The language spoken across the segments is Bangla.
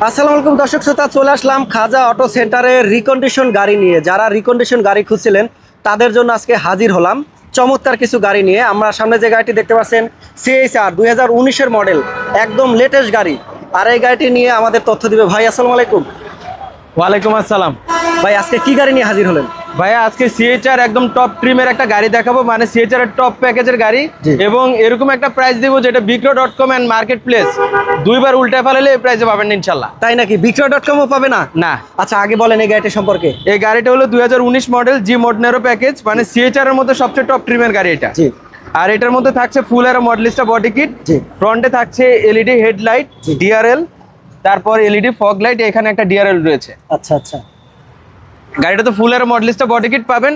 আসসালামু আলাইকুম দর্শক শ্রোতা, চলে আসলাম খাজা অটো সেন্টারে রিকন্ডিশন গাড়ি নিয়ে। যারা রিকন্ডিশন গাড়ি খুঁজছিলেন তাদের জন্য আজকে হাজির হলাম চমৎকার কিছু গাড়ি নিয়ে। আমরা সামনে যে গাড়িটি দেখতে পাচ্ছেন CHR 2019-এর মডেল, একদম লেটেস্ট গাড়ি। আর এই গাড়িটি নিয়ে আমাদের তথ্য দিবে ভাই। আসসালামু আলাইকুম। ওয়ালাইকুম আসসালাম। ভাই আজকে কি গাড়ি নিয়ে হাজির হলেন? ভাইয়া আজকে CHR একদম টপ ট্রিমের একটা গাড়ি দেখাবো, মানে CHR এর টপ প্যাকেজের গাড়ি, এবং এরকম একটা প্রাইস দেবো যেটা বিক্রয়.com এন্ড মার্কেট প্লেস দুইবার উল্টা ফেলালে এই প্রাইসে পাবেন ইনশাল্লাহ। তাই নাকি? বিক্রয়.com-ও পাবে না? না। আচ্ছা, আগে বলেন এই গাড়িটি সম্পর্কে। এই গাড়িটা হলো 2019 মডেল জি মডনেরো প্যাকেজ, মানে CHR এর মধ্যে সবচেয়ে টপ ট্রিমের গাড়ি এটা। জি। আর এটার মধ্যে থাকছে ফুল এর মডেলিস্টা বডি কিট, ফ্রন্টে থাকছে LED হেডলাইট, DRL, তারপর LED ফগ লাইট, এখানে একটা DRL রয়েছে। আচ্ছা আচ্ছা। গাড়িটা তো ফুল এর মডেলিস্টা বডি কিট পাবেন।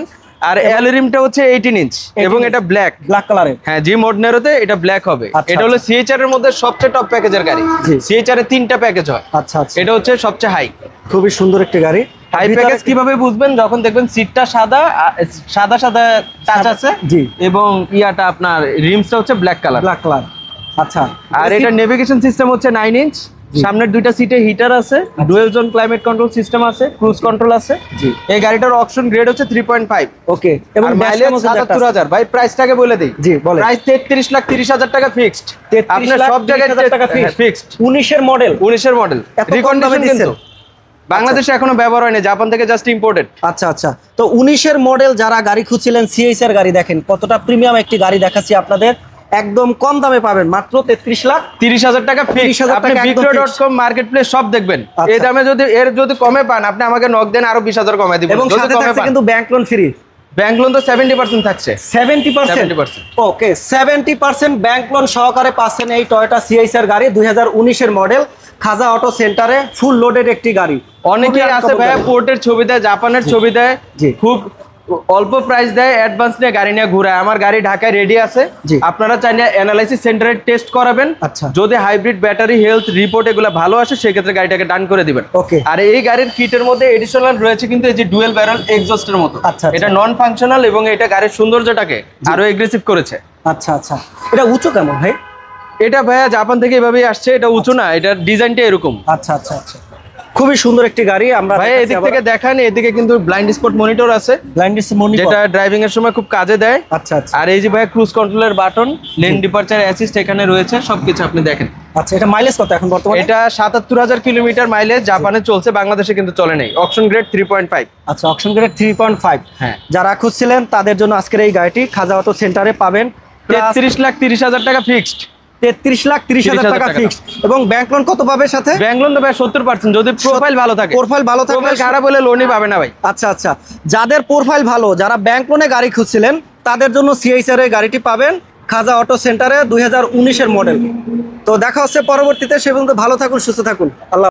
আর অ্যালুরিমটা হচ্ছে 18 ইঞ্চ এবং এটা ব্ল্যাক কালারের। হ্যাঁ, জি মডনেরোতে এটা ব্ল্যাক হবে। এটা হলো CHR এর মধ্যে সবচেয়ে টপ প্যাকেজের গাড়ি। CHR এর 3টা প্যাকেজ হয়। আচ্ছা আচ্ছা। এটা হচ্ছে সবচেয়ে হাই। খুবই সুন্দর একটি গাড়ি। হাই প্যাকেজ কিভাবে বুঝবেন? যখন দেখবেন সিটটা সাদা সাদা টাচ আছে, জি, এবং ইয়াটা আপনার রিমসটা হচ্ছে ব্ল্যাক কালার। আচ্ছা। আর এটা নেভিগেশন সিস্টেম হচ্ছে 9 ইঞ্চ। সামনের দুইটা সিটে হিটার আছে, dual zone climate control system আছে, ক্রুজ কন্ট্রোল আছে। জি। এই গাড়িটার অকশন গ্রেড হচ্ছে 3.5। ওকে। এবং মাইলেজ ৭৭,০০০। ভাই প্রাইসটাকে বলে দেই। জি বলেন। প্রাইস 33,30,০০০ টাকা ফিক্সড। আপনার সব জায়গায় টাকা ফিক্সড। 19-এর মডেল। 19-এর মডেল। রিকন্ডিশন কিন্তু বাংলাদেশে এখনো ব্যবহার হয়নি, জাপান থেকে জাস্ট ইম্পোর্টেড। আচ্ছা আচ্ছা। তো 19-এর মডেল যারা গাড়ি খুঁজছিলেন, CHR গাড়ি, দেখেন কতটা প্রিমিয়াম একটি গাড়ি দেখাচ্ছি আপনাদের। একদম কম দামে পাবেন, মাত্র 33,30,০০০ টাকা ফিক্স। আপনি বিক্রয়.com মার্কেট প্লেস সব দেখবেন। এই দামে যদি কমে পান, আপনি আমাকে নক দেন, আরো 20,000 কমায় দিব। এবং সাথে থাকছে কিন্তু bank loan free. Bank loan তো 70% থাকছে। 70%? ওকে, 70% ব্যাংক লোন সহকারে পাচ্ছেন এই টয়োটা CHR গাড়ি। 2019-এর মডেল, খাজা অটো সেন্টারে ফুল লোডেড একটি গাড়ি। অনেকেই আছে ভাইয়া পোর্টের ছবি দেয়, জাপানের ছবি দেয়, খুব অল্প প্রাইস দেয়, অ্যাডভান্স নিয়ে গাড়ি নিয়ে ঘুরায়। আমার গাড়ি ঢাকায় রেডি আছে, আপনারা চাইলে অ্যানালাইসিস সেন্টারে টেস্ট করাবেন। যদি হাইব্রিড ব্যাটারি হেলথ রিপোর্ট এগুলো ভালো আসে, সেক্ষেত্রে গাড়িটাকে ডান করে দিবেন। আর এই গাড়ির কিটের মধ্যে এডিশনাল রয়েছে কিন্তু এই যে ডুয়েল ব্যারেল এক্সস্টের মতো। এটা নন ফাংশনাল এবং এটা গাড়ির সৌন্দর্যটাকে আরো এগ্রেসিভ করেছে। আচ্ছা আচ্ছা। এটা উঁচু কেমন ভাই? এটা ভাইয়া জাপান থেকে এভাবেই আসছে, এটা উঁচু না, এটার ডিজাইনটা এরকম। আচ্ছা আচ্ছা আচ্ছা। খুবই সুন্দর একটি গাড়ি। আমরা ভাই এদিক থেকে দেখান, এদিকে কিন্তু ব্লাইন্ড স্পট মনিটর আছে, যেটা ড্রাইভিং এর সময় খুব কাজে দেয়। আচ্ছা আচ্ছা। আর এই যে ভাই ক্রুজ কন্ট্রোলের বাটন, লেন ডিপারচার অ্যাসিস্ট এখানে রয়েছে, সবকিছু আপনি দেখেন। আচ্ছা, এটা মাইলেজ কত এখন বর্তমানে? এটা ৭৭,০০০ কিলোমিটার মাইলেজ, জাপানে চলছে, বাংলাদেশে কিন্তু চলে নাই। Auction grade 3.5। আচ্ছা, অকশন গ্রেড 3.5। হ্যাঁ, যারা খুঁজছিলেন তাদের জন্য আজকের এই গাড়িটি খাজা অটো সেন্টারে পাবেন। 33,30,০০০ টাকা ফিক্সড। 33,30,০০০ টাকা ফিক্সড। এবং ব্যাংক লোন কত পাবে সাথে? ব্যাংক লোন তো ভাই 70%, যদি প্রোফাইল ভালো থাকে। প্রোফাইল ভালো থাকলে খারাপ হলে লোনই পাবে না ভাই। আচ্ছা আচ্ছা। যাদের প্রোফাইল ভালো, যারা ব্যাংক লোনে গাড়ি খুঁজছিলেন, তাদের জন্য CHR এর গাড়িটি পাবেন খাজা অটো সেন্টারে, 2019-এর মডেল। তো দেখা হচ্ছে পরবর্তীতে। সে পর্যন্ত ভালো থাকুন, সুস্থ থাকুন। আল্লাহ।